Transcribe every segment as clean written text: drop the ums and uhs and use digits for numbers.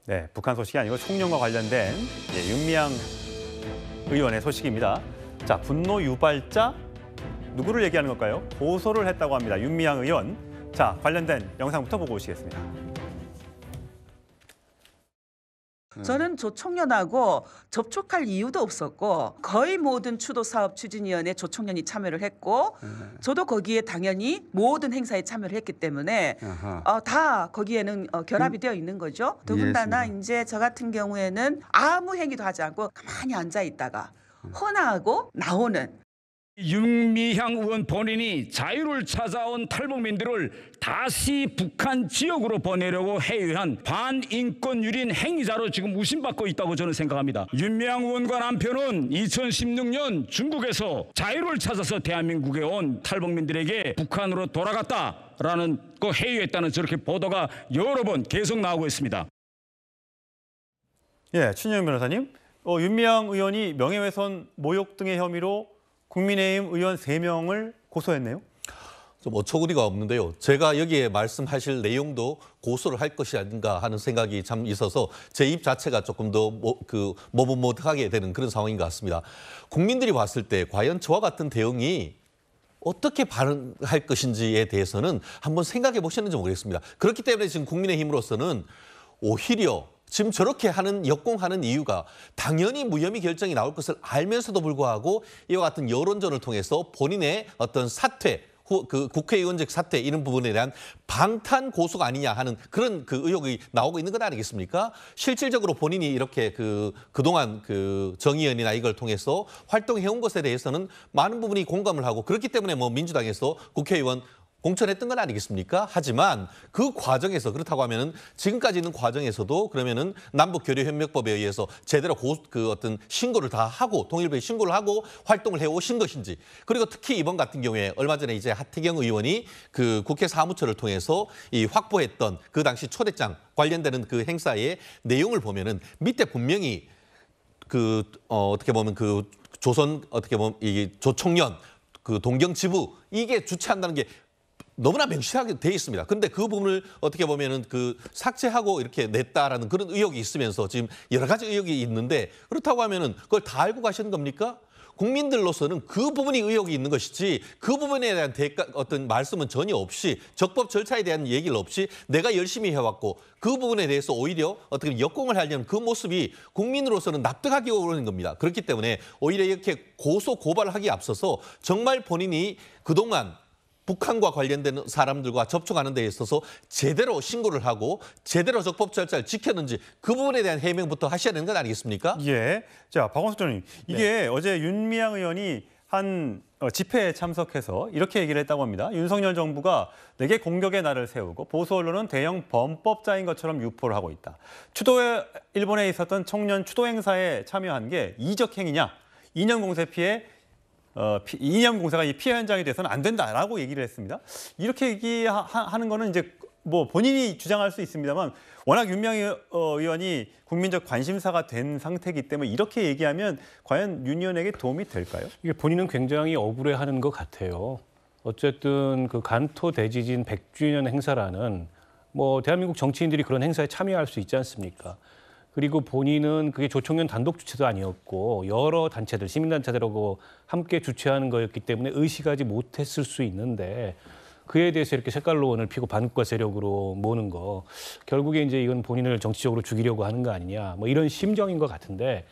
네, 북한 소식이 아니고 총련과 관련된 윤미향 의원의 소식입니다. 자, 분노 유발자 누구를 얘기하는 걸까요? 고소를 했다고 합니다. 윤미향 의원. 자, 관련된 영상부터 보고 오시겠습니다. 저는 조총련하고 접촉할 이유도 없었고 거의 모든 추도사업 추진위원회 조총련이 참여를 했고 저도 거기에 당연히 모든 행사에 참여를 했기 때문에 다 거기에는 결합이 되어 있는 거죠. 더군다나 이제 저 같은 경우에는 아무 행위도 하지 않고 가만히 앉아 있다가 헌화하고 나오는 윤미향 의원 본인이 자유를 찾아온 탈북민들을 다시 북한 지역으로 보내려고 회유한 반인권유린 행위자로 지금 의심받고 있다고 저는 생각합니다. 윤미향 의원과 남편은 2016년 중국에서 자유를 찾아서 대한민국에 온 탈북민들에게 북한으로 돌아갔다라는 거 회유했다는 저렇게 보도가 여러 번 계속 나오고 있습니다. 예, 춘영 변호사님. 윤미향 의원이 명예훼손, 모욕 등의 혐의로 국민의힘 의원 3명을 고소했네요. 좀 어처구니가 없는데요. 제가 여기에 말씀하실 내용도 고소를 할 것이 아닌가 하는 생각이 참 있어서 제 입 자체가 조금 더 머뭇머뭇하게 되는 그런 상황인 것 같습니다. 국민들이 봤을 때 과연 저와 같은 대응이 어떻게 반응할 것인지에 대해서는 한번 생각해 보셨는지 모르겠습니다. 그렇기 때문에 지금 국민의힘으로서는 오히려 지금 저렇게 역공하는 이유가 당연히 무혐의 결정이 나올 것을 알면서도 불구하고 이와 같은 여론전을 통해서 본인의 어떤 사퇴, 국회의원직 사퇴 이런 부분에 대한 방탄 고소가 아니냐 하는 그런 의혹이 나오고 있는 것 아니겠습니까? 실질적으로 본인이 이렇게 그동안 정의연이나 이걸 통해서 활동해온 것에 대해서는 많은 부분이 공감을 하고 그렇기 때문에 민주당에서 국회의원 공천했던 건 아니겠습니까? 하지만 그 과정에서 그렇다고 하면은 지금까지 있는 과정에서도 그러면은 남북교류협력법에 의해서 제대로 어떤 신고를 다 하고 통일부에 신고를 하고 활동을 해오신 것인지 그리고 특히 이번 같은 경우에 얼마 전에 이제 하태경 의원이 국회 사무처를 통해서 확보했던 그 당시 초대장 관련되는 그 행사의 내용을 보면은 밑에 분명히 어떻게 보면 조선 어떻게 보면 이 조총련 동경 지부 이게 주최한다는 게 너무나 명시하게 돼 있습니다. 근데 그 부분을 어떻게 보면은 삭제하고 이렇게 냈다라는 그런 의혹이 있으면서 지금 여러 가지 의혹이 있는데 그렇다고 하면은 그걸 다 알고 가시는 겁니까? 국민들로서는 그 부분이 의혹이 있는 것이지 그 부분에 대한 어떤 말씀은 전혀 없이 적법 절차에 대한 얘기를 없이 내가 열심히 해왔고 그 부분에 대해서 오히려 어떻게 역공을 하려는 그 모습이 국민으로서는 납득하기 어려운 겁니다. 그렇기 때문에 오히려 이렇게 고소 고발을 하기에 앞서서 정말 본인이 그동안 북한과 관련된 사람들과 접촉하는 데 있어서 제대로 신고를 하고 제대로 적법 절차를 지켰는지 그 부분에 대한 해명부터 하셔야 되는 건 아니겠습니까? 예. 자, 박원석 전님. 이게 어제 윤미향 의원이 한 집회에 참석해서 이렇게 얘기를 했다고 합니다. 윤석열 정부가 내게 공격의 날을 세우고 보수 언론은 대형 범법자인 것처럼 유포를 하고 있다. 일본에 있었던 청년 추도 행사에 참여한 게 이적 행위냐? 이념 공세 피해 이념 공세가 이 피해 현장이 돼서는 안 된다라고 얘기를 했습니다. 이렇게 얘기하는 거는 이제 본인이 주장할 수 있습니다만 워낙 윤미향 의원이 국민적 관심사가 된 상태이기 때문에 이렇게 얘기하면 과연 윤 의원에게 도움이 될까요? 이게 본인은 굉장히 억울해하는 것 같아요. 어쨌든 간토 대지진 100주년 행사라는 대한민국 정치인들이 그런 행사에 참여할 수 있지 않습니까? 그리고 본인은 그게 조총련 단독 주최도 아니었고 여러 단체들, 시민단체들하고 함께 주최하는 거였기 때문에 의식하지 못했을 수 있는데 그에 대해서 이렇게 색깔론을 피고 반국가 세력으로 모는 거 결국에 이제 이건 본인을 정치적으로 죽이려고 하는 거 아니냐 이런 심정인 것 같은데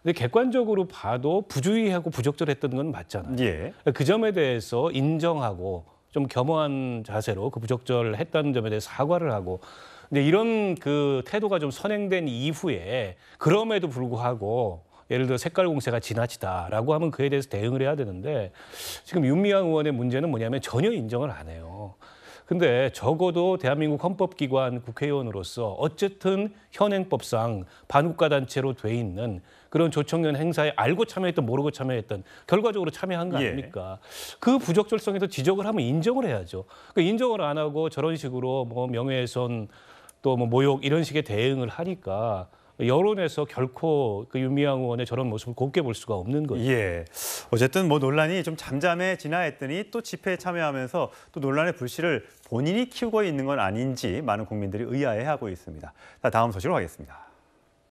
근데 객관적으로 봐도 부주의하고 부적절했던 건 맞잖아요. 예. 그 점에 대해서 인정하고 좀 겸허한 자세로 부적절했다는 점에 대해서 사과를 하고 근데 이런 태도가 좀 선행된 이후에 그럼에도 불구하고 예를 들어 색깔 공세가 지나치다라고 하면 그에 대해서 대응을 해야 되는데 지금 윤미향 의원의 문제는 뭐냐면 전혀 인정을 안 해요. 근데 적어도 대한민국 헌법기관 국회의원으로서 어쨌든 현행법상 반국가 단체로 돼 있는 그런 조총련 행사에 알고 참여했던 모르고 참여했던 결과적으로 참여한 거 아닙니까? 그 부적절성에서 지적을 하면 인정을 해야죠. 인정을 안 하고 저런 식으로 명예훼손 또 모욕 이런 식의 대응을 하니까 여론에서 결코 그 윤미향 의원의 저런 모습을 곱게 볼 수가 없는 거죠. 예. 어쨌든 뭐 논란이 좀 잠잠해지나 했더니 또 집회에 참여하면서 또 논란의 불씨를 본인이 키우고 있는 건 아닌지 많은 국민들이 의아해하고 있습니다. 자, 다음 소식으로 가겠습니다.